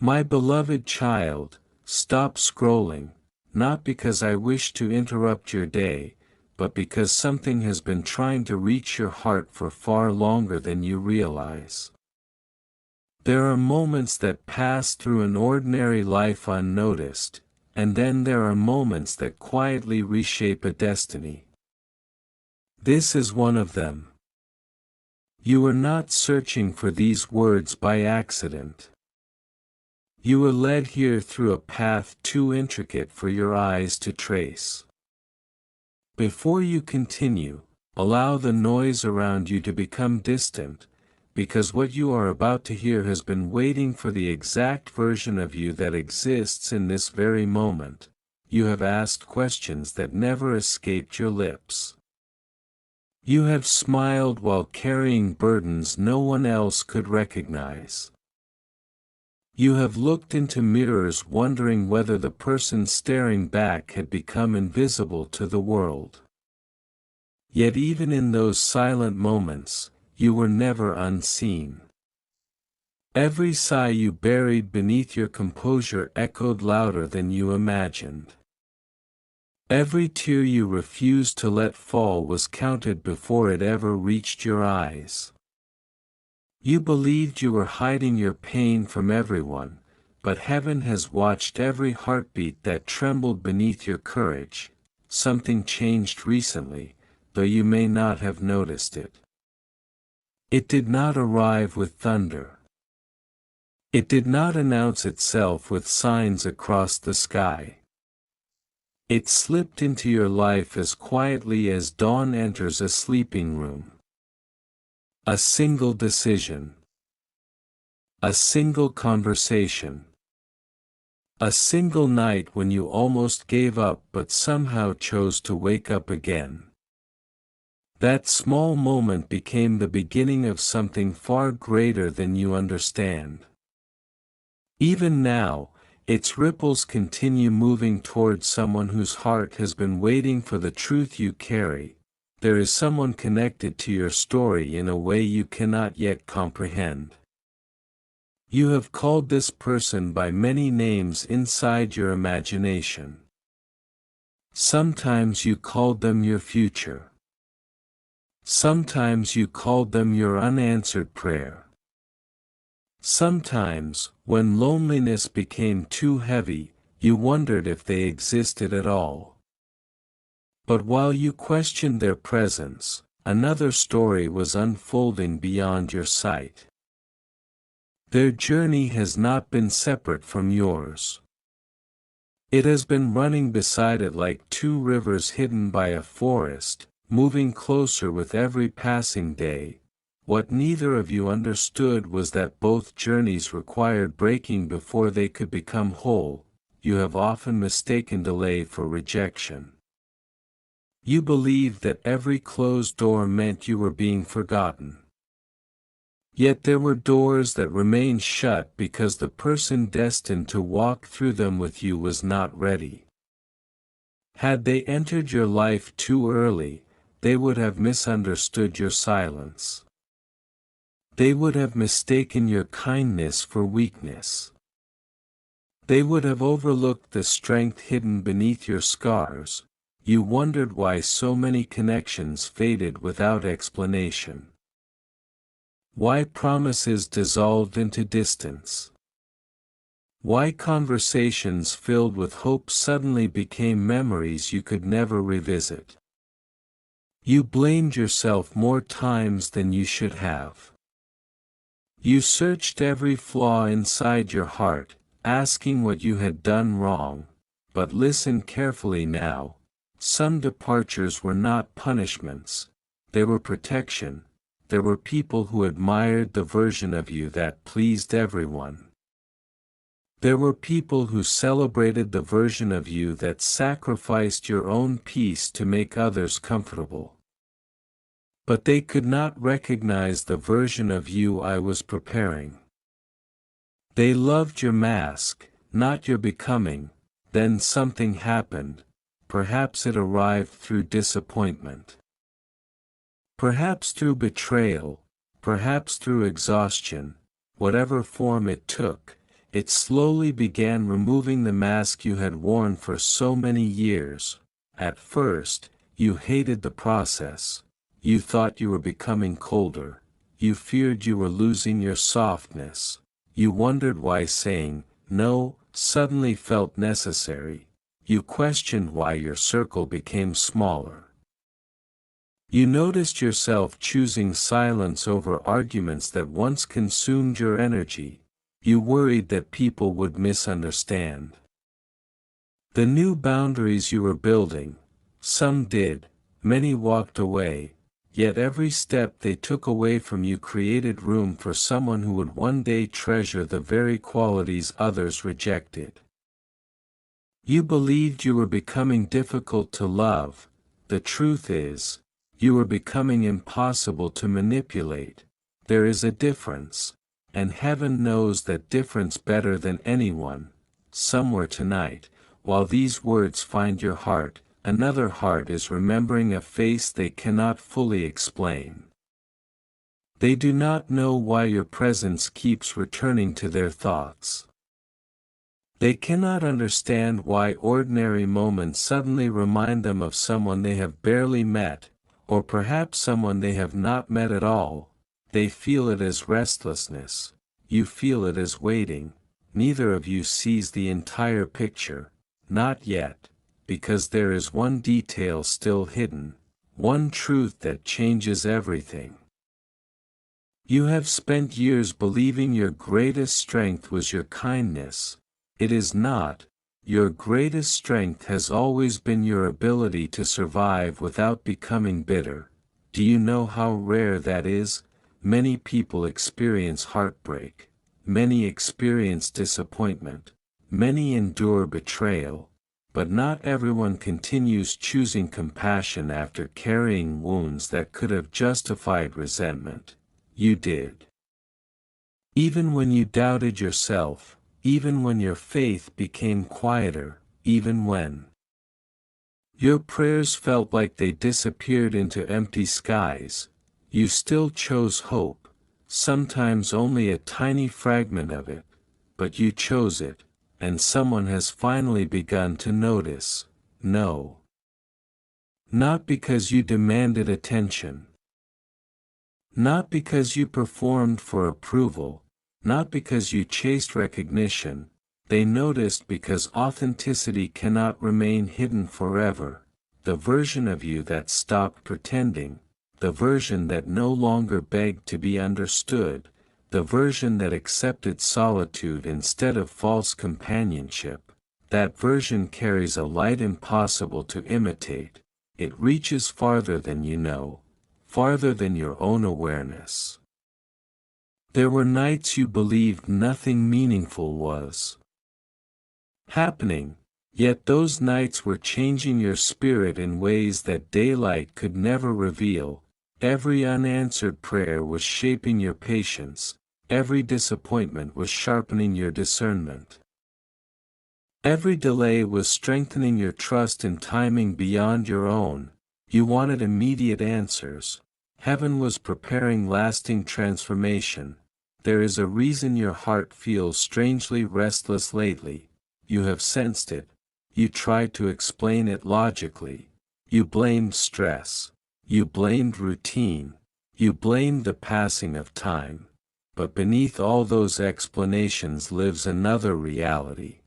My beloved child, stop scrolling, not because I wish to interrupt your day, but because something has been trying to reach your heart for far longer than you realize. There are moments that pass through an ordinary life unnoticed, and then there are moments that quietly reshape a destiny. This is one of them. You are not searching for these words by accident. You were led here through a path too intricate for your eyes to trace. Before you continue, allow the noise around you to become distant, because what you are about to hear has been waiting for the exact version of you that exists in this very moment. You have asked questions that never escaped your lips. You have smiled while carrying burdens no one else could recognize. You have looked into mirrors wondering whether the person staring back had become invisible to the world. Yet even in those silent moments, you were never unseen. Every sigh you buried beneath your composure echoed louder than you imagined. Every tear you refused to let fall was counted before it ever reached your eyes. You believed you were hiding your pain from everyone, but heaven has watched every heartbeat that trembled beneath your courage. Something changed recently, though you may not have noticed it. It did not arrive with thunder. It did not announce itself with signs across the sky. It slipped into your life as quietly as dawn enters a sleeping room. A single decision. A single conversation. A single night when you almost gave up but somehow chose to wake up again. That small moment became the beginning of something far greater than you understand. Even now, its ripples continue moving towards someone whose heart has been waiting for the truth you carry. There is someone connected to your story in a way you cannot yet comprehend. You have called this person by many names inside your imagination. Sometimes you called them your future. Sometimes you called them your unanswered prayer. Sometimes, when loneliness became too heavy, you wondered if they existed at all. But while you questioned their presence, another story was unfolding beyond your sight. Their journey has not been separate from yours. It has been running beside it like two rivers hidden by a forest, moving closer with every passing day. What neither of you understood was that both journeys required breaking before they could become whole. You have often mistaken delay for rejection. You believed that every closed door meant you were being forgotten. Yet there were doors that remained shut because the person destined to walk through them with you was not ready. Had they entered your life too early, they would have misunderstood your silence. They would have mistaken your kindness for weakness. They would have overlooked the strength hidden beneath your scars. You wondered why so many connections faded without explanation. Why promises dissolved into distance. Why conversations filled with hope suddenly became memories you could never revisit. You blamed yourself more times than you should have. You searched every flaw inside your heart, asking what you had done wrong, but listen carefully now. Some departures were not punishments, they were protection. There were people who admired the version of you that pleased everyone. There were people who celebrated the version of you that sacrificed your own peace to make others comfortable. But they could not recognize the version of you I was preparing. They loved your mask, not your becoming. Then something happened. Perhaps it arrived through disappointment. Perhaps through betrayal, perhaps through exhaustion. Whatever form it took, It slowly began removing the mask you had worn for so many years. At first, you hated the process. You thought you were becoming colder. You feared you were losing your softness. You wondered why saying no suddenly felt necessary. You questioned why your circle became smaller. You noticed yourself choosing silence over arguments that once consumed your energy. You worried that people would misunderstand the new boundaries you were building. Some did, many walked away, yet every step they took away from you created room for someone who would one day treasure the very qualities others rejected. You believed you were becoming difficult to love. The truth is, you were becoming impossible to manipulate. There is a difference, and heaven knows that difference better than anyone. Somewhere tonight, while these words find your heart, another heart is remembering a face they cannot fully explain. They do not know why your presence keeps returning to their thoughts. They cannot understand why ordinary moments suddenly remind them of someone they have barely met, or perhaps someone they have not met at all. They feel it as restlessness. You feel it as waiting. Neither of you sees the entire picture, not yet, because there is one detail still hidden, one truth that changes everything. You have spent years believing your greatest strength was your kindness. It is not. Your greatest strength has always been your ability to survive without becoming bitter. Do you know how rare that is? Many people experience heartbreak. Many experience disappointment. Many endure betrayal. But not everyone continues choosing compassion after carrying wounds that could have justified resentment. You did. Even when you doubted yourself, even when your faith became quieter, even when your prayers felt like they disappeared into empty skies, you still chose hope, sometimes only a tiny fragment of it, but you chose it, and someone has finally begun to notice. No. Not because you demanded attention. Not because you performed for approval. Not because you chased recognition. They noticed because authenticity cannot remain hidden forever. The version of you that stopped pretending, the version that no longer begged to be understood, the version that accepted solitude instead of false companionship, that version carries a light impossible to imitate. It reaches farther than you know, farther than your own awareness. There were nights you believed nothing meaningful was happening, yet those nights were changing your spirit in ways that daylight could never reveal. Every unanswered prayer was shaping your patience, every disappointment was sharpening your discernment. Every delay was strengthening your trust in timing beyond your own. You wanted immediate answers. Heaven was preparing lasting transformation. There is a reason your heart feels strangely restless lately. You have sensed it. You tried to explain it logically. You blamed stress. You blamed routine. You blamed the passing of time. But beneath all those explanations lives another reality.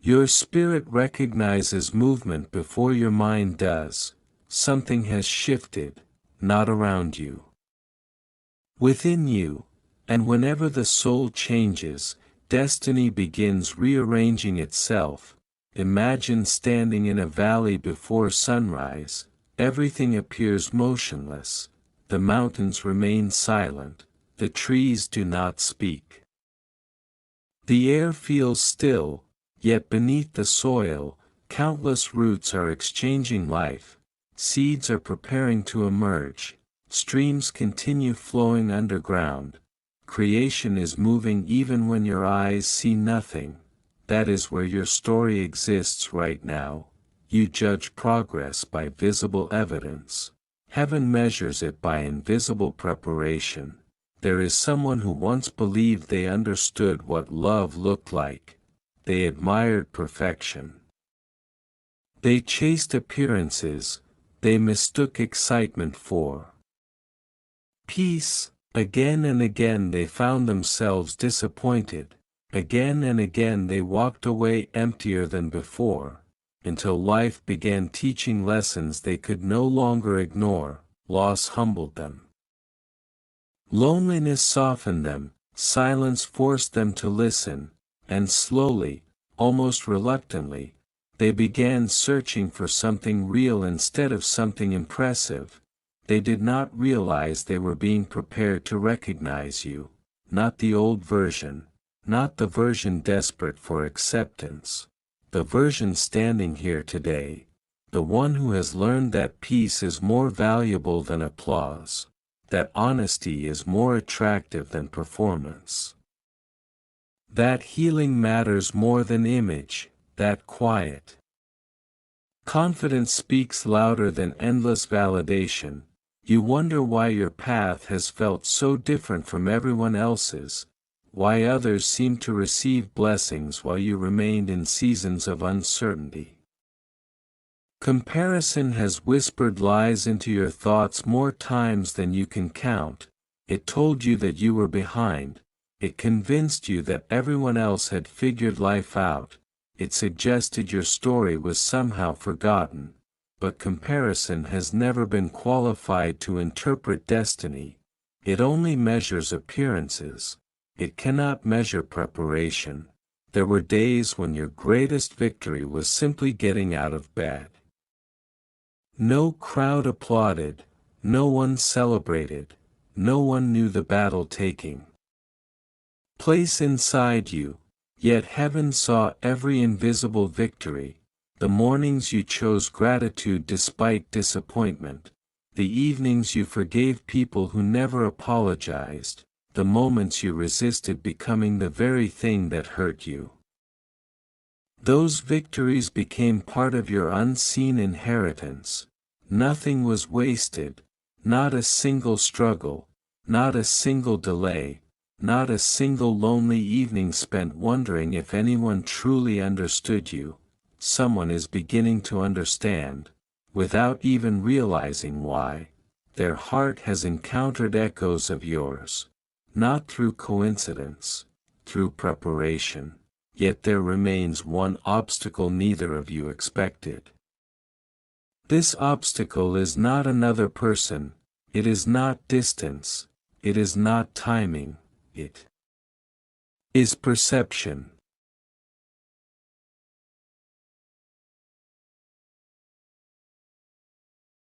Your spirit recognizes movement before your mind does. Something has shifted, not around you, within you. And whenever the soul changes, destiny begins rearranging itself. Imagine standing in a valley before sunrise. Everything appears motionless. The mountains remain silent. The trees do not speak. The air feels still, yet beneath the soil, countless roots are exchanging life. Seeds are preparing to emerge. Streams continue flowing underground. Creation is moving even when your eyes see nothing. That is where your story exists right now. You judge progress by visible evidence. Heaven measures it by invisible preparation. there is someone who once believed they understood what love looked like. They admired perfection. They chased appearances, they mistook excitement for peace. Again and again they found themselves disappointed. Again and again they walked away emptier than before, until life began teaching lessons they could no longer ignore. Loss humbled them. Loneliness softened them, silence forced them to listen, and slowly, almost reluctantly, they began searching for something real instead of something impressive. They did not realize they were being prepared to recognize you, not the old version, not the version desperate for acceptance, the version standing here today, the one who has learned that peace is more valuable than applause, that honesty is more attractive than performance, that healing matters more than image, that quiet confidence speaks louder than endless validation. You wonder why your path has felt so different from everyone else's, why others seem to receive blessings while you remained in seasons of uncertainty. Comparison has whispered lies into your thoughts more times than you can count. It told you that you were behind. It convinced you that everyone else had figured life out. It suggested your story was somehow forgotten. But comparison has never been qualified to interpret destiny. It only measures appearances. It cannot measure preparation. There were days when your greatest victory was simply getting out of bed. No crowd applauded, no one celebrated, no one knew the battle taking place inside you, yet heaven saw every invisible victory. The mornings you chose gratitude despite disappointment, the evenings you forgave people who never apologized, the moments you resisted becoming the very thing that hurt you. Those victories became part of your unseen inheritance. Nothing was wasted, not a single struggle, not a single delay, not a single lonely evening spent wondering if anyone truly understood you. Someone is beginning to understand, without even realizing why. Their heart has encountered echoes of yours, not through coincidence, through preparation. Yet there remains one obstacle neither of you expected. This obstacle is not another person, it is not distance, it is not timing, it is perception.